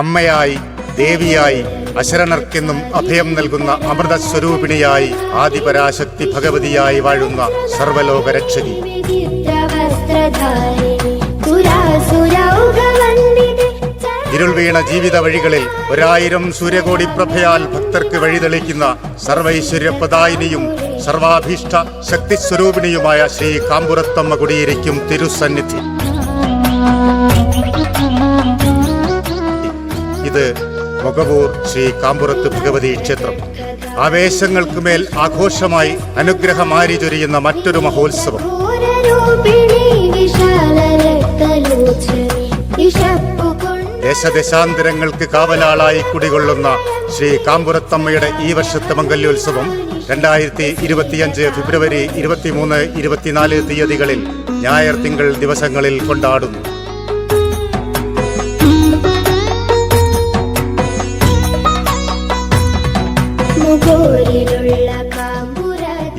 അമ്മയായി, ദേവിയായി, അശരണർക്കെന്നും അഭയം നൽകുന്ന അമൃതസ്വരൂപിണിയായി, ആദിപരാശക്തി ഭഗവതിയായി വാഴുന്ന സർവലോക രക്ഷകി. ഇരുൾ വീണ ജീവിത വഴികളിൽ 1000 സൂര്യകോടി പ്രഭയാൽ ഭക്തർക്ക് വഴിതെളിക്കുന്ന സർവൈശ്വര്യപ്രദായിനിയും സർവാഭീഷ്ട ശക്തിസ്വരൂപിണിയുമായ ശ്രീ കാമ്പുറത്തമ്മ കുടിയിരിക്കും തിരുസന്നിധി. ഇത് മൊകവൂർ ശ്രീ കാമ്പുറത്ത് ഭഗവതി ക്ഷേത്രം. ആവേശങ്ങൾക്കുമേൽ ആഘോഷമായി അനുഗ്രഹമാരി ചൊരിയുന്ന മറ്റൊരു മഹോത്സവം. ദേശദേശാന്തരങ്ങൾക്ക് കാവലാളായി കുടികൊള്ളുന്ന ശ്രീ കാമ്പുറത്തമ്മയുടെ ഈ വർഷത്തെ മംഗല്യോത്സവം 2025 ഫെബ്രുവരി 23, 24 തീയതികളിൽ ഞായർ തിങ്കൾ ദിവസങ്ങളിൽ കൊണ്ടാടുന്നു.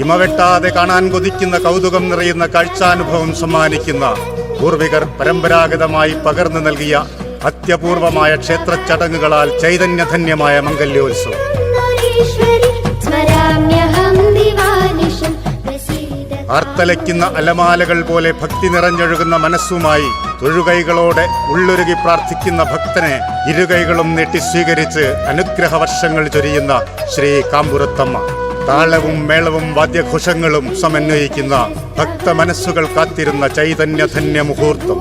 ഇമവെട്ടാതെ കാണാൻ കൊതിക്കുന്ന കൗതുകം നിറയുന്ന കാഴ്ചാനുഭവം സമ്മാനിക്കുന്ന പൂർവികർ പരമ്പരാഗതമായി പകർന്നു നൽകിയ അത്യപൂർവമായ ക്ഷേത്ര ചടങ്ങുകളാൽ ചൈതന്യധന്യമായ മംഗല്യോത്സവം. ആർത്തലയ്ക്കുന്ന അലമാലകൾ പോലെ ഭക്തി നിറഞ്ഞൊഴുകുന്ന മനസ്സുമായി തൊഴുകൈകളോടെ ഉള്ളൊരുകി പ്രാർത്ഥിക്കുന്ന ഭക്തനെ ഇരുകൈകളും നീട്ടി സ്വീകരിച്ച് അനുഗ്രഹവർഷങ്ങൾ ചൊരിയുന്ന ശ്രീ കാമ്പുറത്തമ്മ. താളവും മേളവും വാദ്യഘോഷങ്ങളും സമന്വയിക്കുന്ന ഭക്ത മനസ്സുകൾ കാത്തിരുന്ന ചൈതന്യധന്യ മുഹൂർത്തം.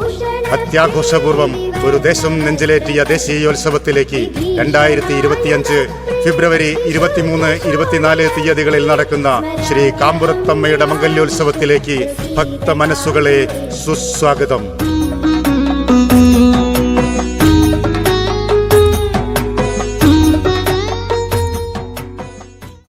അത്യാഘോഷപൂർവം ഒരു ദേശം നെഞ്ചിലേറ്റിയ ദേശീയോത്സവത്തിലേക്ക് 2025 ഫെബ്രുവരി 23, 24 തീയതികളിൽ നടക്കുന്ന ശ്രീ കാമ്പുറത്തമ്മയുടെ മംഗല്യോത്സവത്തിലേക്ക് ഭക്ത മനസ്സുകളെ സുസ്വാഗതം.